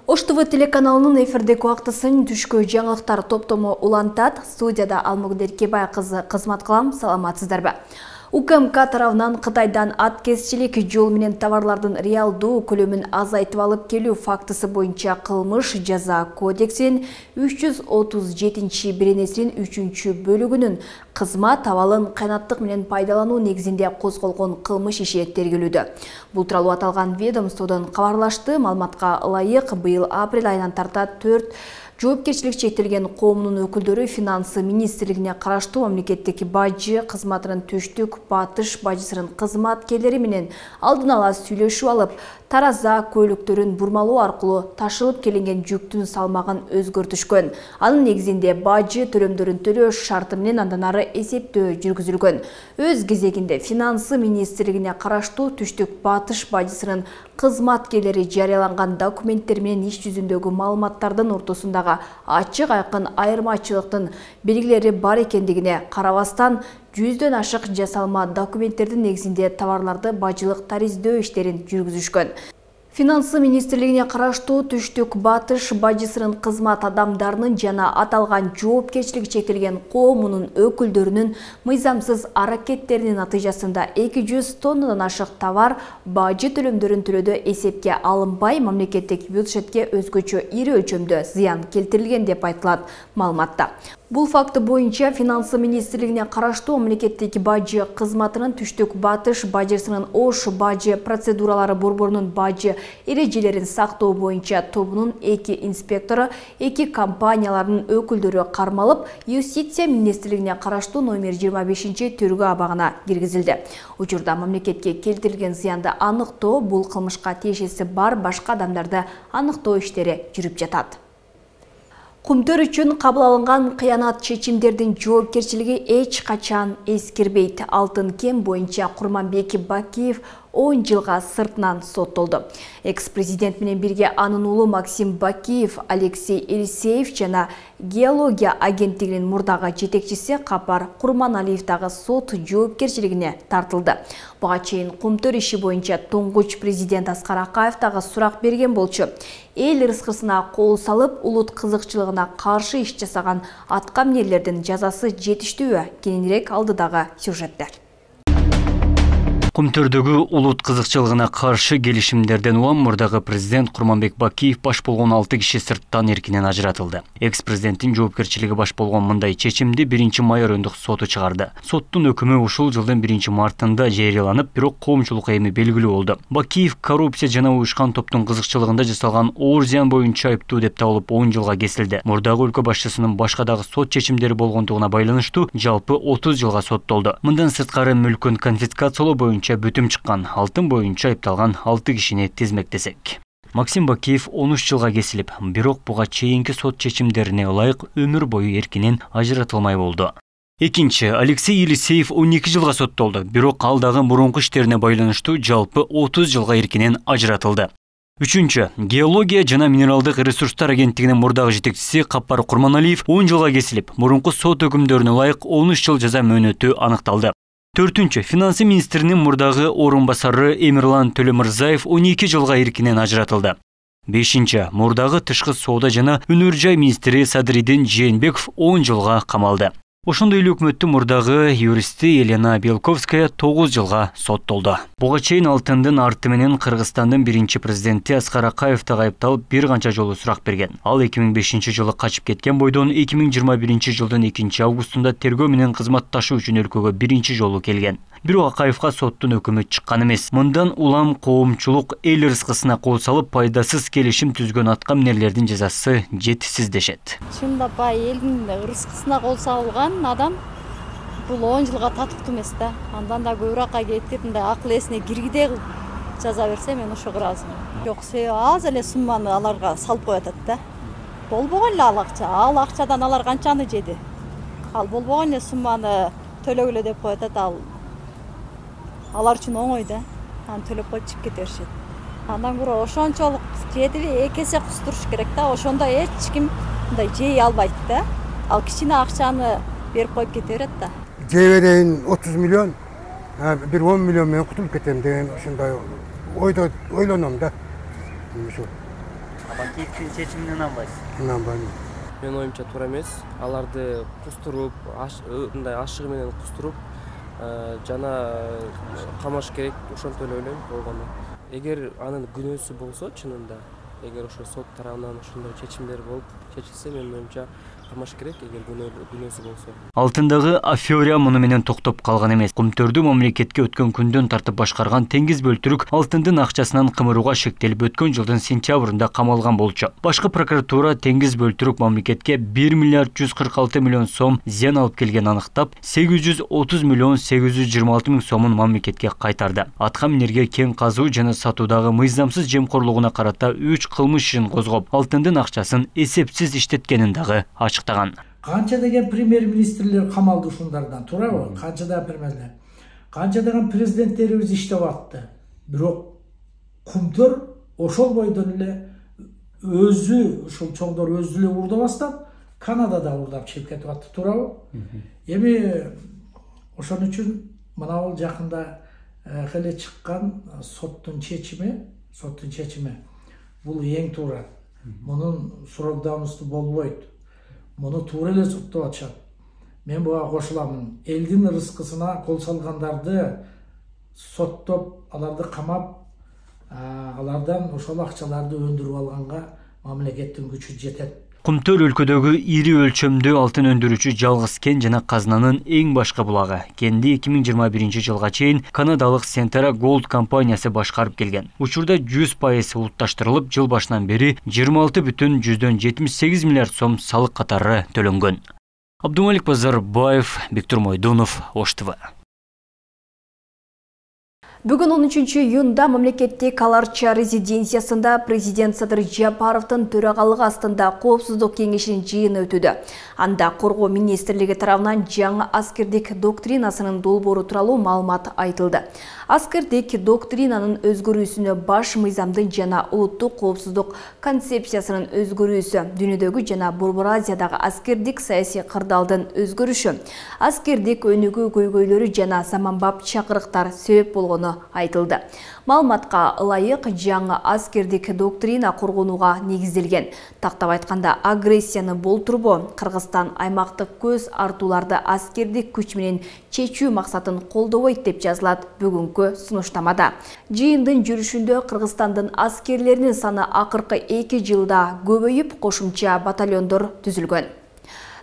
Ош ТВ телеканалынын эфирдеги убактысын түшкө жаңылыктар топтому улантат. Студияда Алмагүл Эркебай кызы кызмат кылам. Саламатсыздарбы? УКМК тарабынан Кытайдан ат кесчилик жол менен товарлардын реалдуу көлөмүн азайтып алып келүү фактысы боюнча кылмыш жаза кодексинин 337-беренесинин 3-бөлүгүнүн кызмат абалын кыйнаттык менен пайдалануу негизинде козголгон кылмыш иши тергелүүдө. Бул тууралуу аталган ведомстводон кабарлашты. Маалыматка ылайык быйыл апрель айынан тарта 4 жоопкерчилик чектелген коомунун өкүлдөрү финансы министрлигине караштуу мамлекеттик бажы кызматынын түштүк батыш бажысынын кызматкерлери менен алдын ала сүйлөшүп алып, тараза көлүктөрүн бурмалоо аркылуу ташылып келинген жүктүн салмагын өзгөртүшкөн. Анын негизинде бажы төлөмдөрүн төлөө шарты менен андан ары эсептөө жүргүзүлгөн. Өз кезегинде финансы министрлигине караштуу түштүк батыш бажысынын кызматкерлери жарыяланган документтер менен иш жүзүндөгү маалыматтардын ортосундагы ачык айкын айырмачылыктын белгилери бар экендигине карабастан 100дөн ашык жасалма документтердин негизинде товарларды бажылык тариздөө иштерин жүргүзүшкөн. Финансы министрлигине караштуу түштүк батыш бажысынын кызмат адамдарынын жана аталган жоопкерчилиги чектелген коомунун өкүлдөрүнүн мыйзамсыз аракеттеринин натыйжасында 200 тоннадан ашык товар бажы төлөмдөрүн төлөөдө эсепке алынбай, мамлекеттик бюджетке өзгөчө ири өлчөмдө зыян келтирилген деп айтылат маалыматта. Бул факты боюнча финансы министрлигине караштуу мамлекеттик бажы кызматынын түштүк батыш бажысынын Ош бажы процедуралары борборунун бажы эрежелерин сактоо боюнча тобунун 2 инспектору, 2 компаниялардын өкүлдөрү кармалып, Юстиция министрлигине караштуу номер 25-тергөө абагына киргизилди. Учурда мамлекетке келтирилген зыянды аныктоо, бул кылмышка тиешеси бар башка адамдарды аныктоо иштери жүрүп жатат. Кумтөр үчүн кабыл алынган кыянат чечимдердин жоопкерчилиги эч качан эскирбейт. Алтын кен боюнча Курманбек Бакиев 10 жылга сыртынан соттолду. Экс-президент менен бирге анын уулу Максим Бакиев, Алексей Елисеев жана геология агенттигинин мурдагы жетекчиси Капар Курманалиев дагы сот жоопкерчилигине тартылды. Буга чейин Кумтөр иши боюнча туңгуч президент Аскар Акаев дагы сурак берген болчу. Эл рызкысына кол салып, улут кызыкчылыгына каршы иш жасаган аткаминерлердин жазасы жетиштүүбү? Кененирээк алдыдагы сюжетте. Кумтөрдөгү улут кызыкчылыгына каршы келишимдерден улам мурдагы президент Курманбек Бакиев баш болгон 6 киши сырттан эркинен ажыратылды. Экс-президенттин жоопкерчилиги баш болгон мындай чечимди 1-май райондук соту чыгарды. Соттун өкүмү ушул жылдын 1-мартында жарыяланып, бирок коомчулукка эми белгилүү болду. Бакиев коррупция жана уюшкан топтун кызыкчылыгында жасалган оор зыян боюнча айыптуу деп табылып 10 жылга кесилди. Мурдагы өлкө башчысынын башка дагы сот чечимдери болгондугуна байланыштуу жалпы 30 жылга соттолду. Мындан сырткары мүлкүн конфискациялоо боюнча бүтүм чыккан, алтын боюнча айыпталган 6 кишини тизмектесек. Максим Бакиев 13 жылга кесилип, бирок буга чейинки сот чечимдерине ылайык өмүр бою эркинен ажыратылмай болду. Экинчи, Алексей Елисеев 12 жылга соттолду, бирок ал дагы мурунку иштерине байланыштуу жалпы 30 жылга эркинен ажыратылды. Үчүнчү, геология жана минералдык ресурстар агенттигинин мурдагы жетекчиси Капар Курманалиев 10 жылга кесилип, мурунку сот өкүмдөрүнө ылайык 13 жыл жаза мөөнөтү аныкталды. Төртүнчү, финансы министринин мурдагы орун басары Эмирлан Төлөмүрзаев 12 жылга эркинен ажыратылды. Бешинчи, мурдагы тышкы соода жана өнөр жай министри Садридин Жээнбеков 10 жылга камалды. Ошондой эле өкмөттүн мурдагы юристи Елена Белковская 9 жылга соттолду. Буга чейин алтындын арты менен Кыргызстандын биринчи президенти Аскар Акаев да айыпталып бир канча жолу сурак берген. Ал 2005 жылы качып кеткен бойдон 2021 жылдын 2 августунда тергөө менен кызматташуу үчүн өлкөгө биринчи жолу келген. Бирок Акаевга соттун өкүмү чыккан эмес. Мындан улам коомчулук эл рызкысына кол салып, пайдасыз келишим түзгөн аткаминерлердин жазасы жетишсиз дешет. Чындап элдин рызкысына кол салган адам бул 10 жылга татыктуу эмес да. Андан да көбүрөөккө кетип, мындай акыл эсине киргидей кылып жаза берсе, мен ошого ыраазымын. Жок, себеби аз эле сумманы аларга салып коюп атат да. Болбогон эле ал акчадан алар канчаны жеди. Ал болбогон эле сумманы төлөгүлө деп коюп атат, алар үчүн оңой да. Аны төлөп коюп чыгып кете беришет. Андан көрө ошончолук жедиби эки эсе кустуруш керек да. Ошондо эч ким мындай жей албайт да. Ал кичине акчаны берип коюп кете берет да. Жей берейин 30 миллион, бир 10 миллион менен кутулуп кетем деген ошондой ойлоном да. Бакиевдин чечимине инанбайсыз? İnanmayın. Мен оюмча туура эмес. Аларды кустуруп, мындай ашыгы менен кустуруп, жана камаш керек, ошентип эле ойлойм болгону. Эгер анын күнөөсү болсо, чынында, эгер ошо сот тарабынан ошондой чечимдер болуп чечилсе, менин оюмча камаш керек, эгер күнөөсү болсо. Алтындагы афера муну менен токтоп калган эмес. Кумтөрдү мамлекетке өткөн күндөн тартып башкарган Теңиз Бөлтүрүк алтындын акчасынан кымырууга шектелип өткөн жылдын сентябрында камалган болчу. Башкы прокуратура Теңиз Бөлтүрүк мамлекетке 1 миллиард 146 миллион сом зыян алып келген аныктап, 830 миллион 826 миң сомун мамлекетке кайтарды. Атка минерге кен казуу жана сатуудагы мыйзамсыз жемкорлугуна карата 3 кылмыш ишин козгоп, алтындын акчасын эсепсиз иштеткенин дагы ачыктаган. Канча деген премьер-министрлер камалды ушундардан, туурабы? Канча да премьерлер. Канча деген президенттерибиз иштеп атты. Бирок Кумтөр ошол бойдон эле өзү, ушул чоңдор өзү эле уурдабастан Канадада уурдап чыгып кетип атты, туурабы? Эми ошон үчүн мына жакында эле чыккан соттун чечими бул эң туура. Мунун сурокдаунусу болбойт. Муну туура эле соттоп атышат. Мен буга кошуламын. Элдин рызкысына кол салгандарды соттоп, аларды камап, алардан ошол акчаларды өндүрүп алганга мамлекеттин күчү жетет. Кумтөр өлкөдөгү ири өлчөмдүү алтын өндүрүүчү жалгыз кен жана казынанын эң башкы булагы. Кенди 2021 жылга чейин канадалык Centerra Gold компаниясы башкарып келген. Учурда 100% улутташтырылып, жыл башынан бери 26,78 миллиард сом салык катары төлөнгөн. Абдумалик Базарбаев, Бектур Мойдунов, Ош ТВ. Бүгін 13 июнда мамлекеттик Аларча резиденциясында президент Садыр Жапаровдун төрагалыгы астында коопсуздук кеңешинин жыйыны өтүүдө. Анда коргоо министрлиги тарабынан жаңы аскердик доктринасынын долбоору тууралуу маалымат айтылды. Аскердик доктринанын өзгөрүүсүнө баш мыйзамдын жана улуттук коопсуздук концепциясынын өзгөрүүсү, дүйнөдөгү жана Борбор Азиядагы аскердик саясий кырдаалдын өзгөрүшү, аскердик өнүгүү көйгөйлөрү жана заманбап чакырыктар себеп болгону айтылды. Маалыматка ылайык жаңы аскердик доктрина коргонууга негизделген. Тактап айтканда, агрессияны болтурбоо, Кыргызстан аймактык көз артууларды аскердик күч менен чечүү максатын колдобойт деп жазылат бүгүнкү сунуштамада. Жыйындын жүрүшүндө Кыргызстандын аскерлеринин саны акыркы 2 жылда көбөйүп, кошумча батальондор түзүлгөн.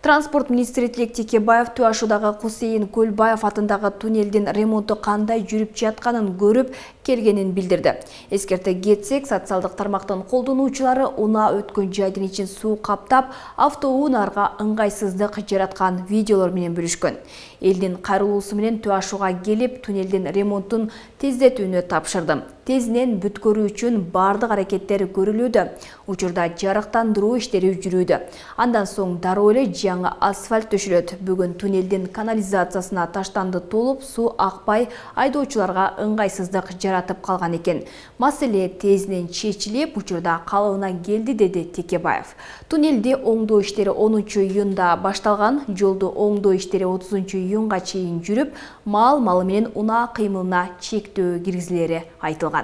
Транспорт министри Тилек Текебаев Туашудагы Кусейин Көлбаев атындагы туннелдин ремонту кандай жүрүп жатканын көрүп келгенин билдирди. Эскерте кетсек, социалдык тармактын колдонуучулары унаа өткөн жайдын ичин суу каптап, автоунаарга ыңгайсыздык жараткан видеолор менен бөлүшкөн. Элдин кайрылуусу менен Туашуга келип, туннелдин ремонтун тездетүүнү тапшырдым. Тезинен бүткөрүү үчүн бардык аракеттер көрүлүүдө. Учурда жарыктандыруу иштери жүрүүдө. Андан соң дароо эле жаңы асфальт төшөлөт. Бүгүн туннелдин канализациясына таштанды толуп, суу акпай, айдоочуларга ыңгайсыздык жаратып калган экен. Маселе тезинен чечилип, учурда калыбына келди, деди Текебаев. Туннелди оңдоо иштери 10 июнда башталган, жолду оңдоо иштери 30 июнга чейин жүрүп, мал менен унаа кыймылына чектөө киргизилери айтылган.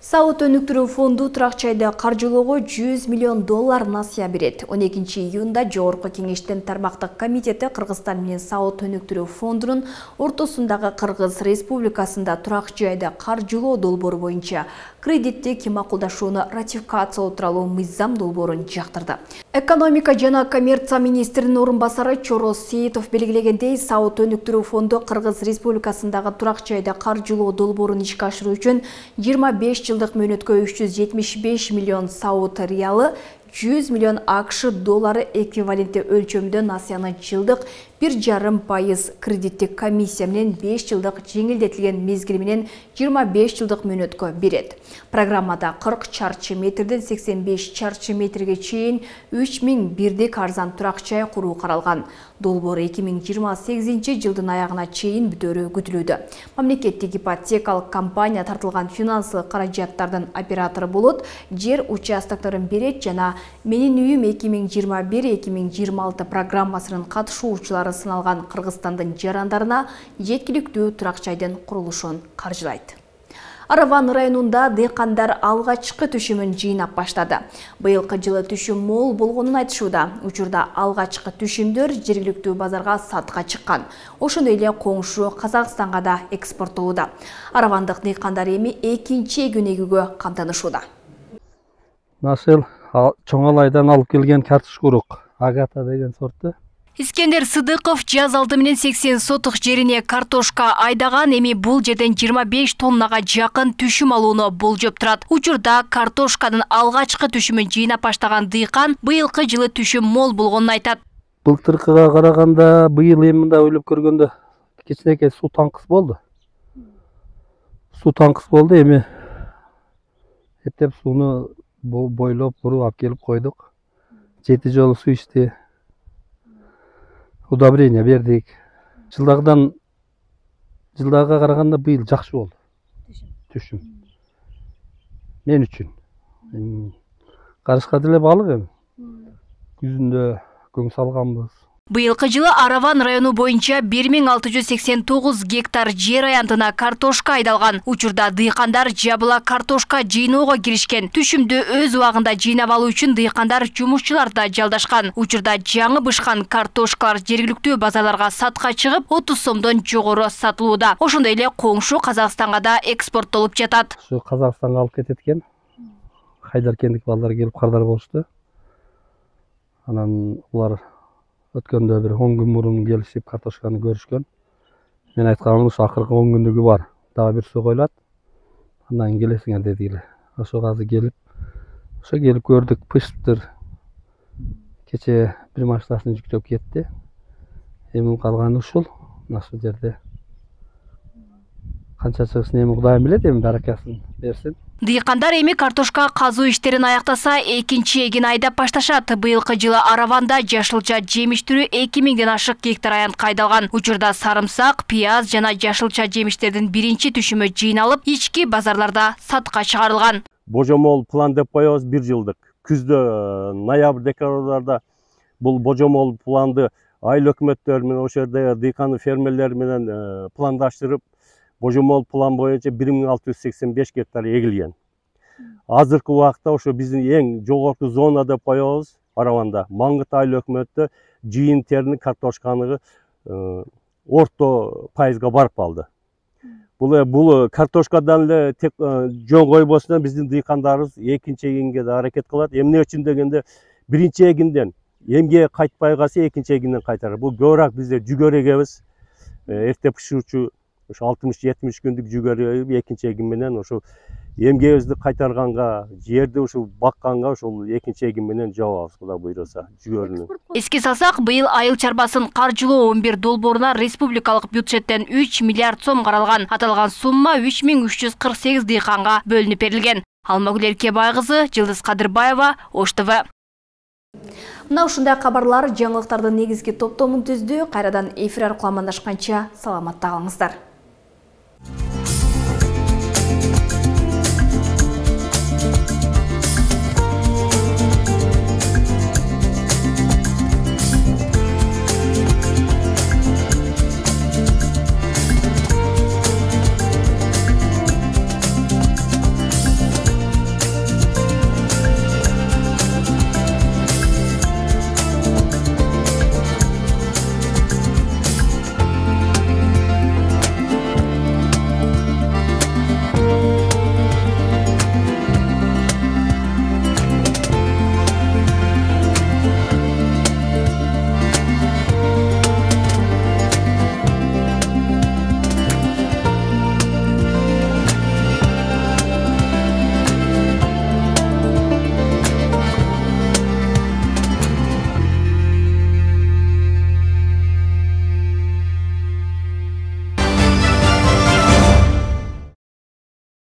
Сауыт өнүктүрүү фонду Тракчайды каржылоого $100 миллион насыя берет. 12 июнда Жогорку кеңештин тармактык комитети Кыргызстан менен Сауыт өнүктүрүү фондунун ортосундагы Кыргыз Республикасында Тракчайды каржылоо долбоору боюнча кредиттик макулдашууну ратификациялоо тууралуу мыйзам долбоорун жактырды. Экономика жана коммерция министринин орун басары Чороз Сейитов белгилегендей, Сауыт өнүктүрүү фонду Кыргыз Республикасындагы Тракчайды каржылоо долбоорун ишке ашыруу үчүн 25 жылдык мөөнөткө 375 миллион Сауыт реалы, 100 миллион АКШ доллары эквиваленти өлчөмдө насыяны жылдык 1,5% кредиттик комиссия менен 5 жылдык жеңилдетилген мезгил менен 25 жылдык мөөнөткө берет. Программада 40 чарчы метрден 85 чарчы метрге чейин 3000 бирдик арзан турак-жай куруу каралган. Долбоор 2028 жылдын аягына чейин бүтөөрү күтүлүүдө. Мамлекеттик ипотекалык компания тартылган финансылык каражаттардын оператору болот, жер участокторун берет жана Менин үйүм 2021-2026 программасынын катышуучулары сыналган Кыргызстандын жарандарына жеткиликтүү турак-жайдын курулушун каржылайт. Араван районунда дыйкандар алгачкы түшүмүн жыйнап баштады. Быйылкы жылы түшүм мол болгонун айтышууда. Учурда алгачкы түшүмдөр жергиликтүү базарга сатка чыккан. Ошондой эле коңшу Казакстанга да экспорттолууда. Аравандык дыйкандар эми экинчи эгин эгүүгө камтанышууда. Насыл чоңалайдан алып келген картошкурuk Агата деген сорты. Искендер Сыдыков жаз алды менен 80 сотық жерине картошка айдаган, эми бул жерден 25 тоннага жакын түшүм алууну болжоп турат. Учурда картошканын алгачкы түшүмүн жыйнап баштаган дыйкан быйылкы жылы түшүм мол болгонун айтат. Былтыркыга караганда быйыл эми мындай ойлоп көргөндө кичинекей суу таңкыс болду. Эми эптеп сууну бойлоп буруп алып келип койдук. 7 жолу суу ичти. Удобрение бердик. Жылдагыга караганда быйыл жакшы болду. Түшүм. Мен үчүн. Карышка деле балык эми. Күзүндө көң салганбыз. Быйылкы жылы Араван району боюнча 1689 гектар жер аянтына картошка айдалган. Учурда дыйкандар жабыла картошка жыйноого киришкен. Түшүмдү өз убагында жыйнап алуу үчүн дыйкандар жумушчулар да жалдашкан. Учурда жаңы бышкан картошкалар жергиликтүү базарларга сатка чыгып, 30 сомдон жогору сатылууда. Ошондой эле коңшу Казакстанга да экспорттолуп жатат. Ушу Казакстанга алып кетет экен. Хайдаркендик балдар келип кардар болушту. Анан булар өткөндө бир 10 күн мурун келишип картошканы көрүшкөн. Мен айтканым ушу акыркы 10 күндүгү бар. Дагы бир суу коюлат. Андан келесиңер дедилер. Ошого азыр келип көрдүк, пышыптыр. Кече бир машинасын жүктөп кетти. Эми калганы ушул. Нашы жерде канча чыгышын эми Кудайым билет, эми баракасын берсин. Дыйкандар эми картошка казуу иштерин аяктаса, экинчи эгин айдап башташат. Быйылкы жылы Араванда жашылча жемиш түрү 2000ден ашык гектар аянт кайдалган. Учурда сарымсак, пияз жана жашылча жемиштердин биринчи түшүмү жыйналып, ички базарларда сатка чыгарылган. Божомол план деп коебуз 1 жылдык. Күздө ноябрь декабрда бул божомол планды айыл өкмөттөр менен ошол жерде дыйкан фермерлер менен пландаштырып, божомол план боюнча 1685 гектар эгилген. Азыркы убакта ошо биздин эң жогорку зона деп коебуз Араванда. Маңгыт айыл өкмөтү жыйын терини картошканы орто пайызга барып калды. Бул картошкадан эле тек жөн койбостон биздин дыйкандарыбыз экинчи эгинге да аракет кылат. Эмне үчүн дегенде биринчи эгинден эмге кайтпай калса экинчи эгинден кайтарат. Бул көбүрөөк бизде жүгөр эгебиз. Эрте пышуучу 60-70 күндүк жүгөр экинчи эгин менен ошо эмгебизди кайтарганга, жерди ушул бакканга ошол экинчи эгин менен жабабыз, Кудай буйруса, жүгөрүнү. Эске салсак, быйыл айыл чарбасын каржылоо 11 долбооруна республикалык бюджеттен 3 миллиард сом каралган. Аталган сумма 3348 дыйканга бөлүнүп берилген. Алмагүл Эркебай кызы, Жылдыз Кадырбаева, Ош ТВ. Мына ушундай кабарлар жаңылыктардын негизги топтомун түздү. Кайрадан эфир аркылуу амандашканча саламатта калыңыздар.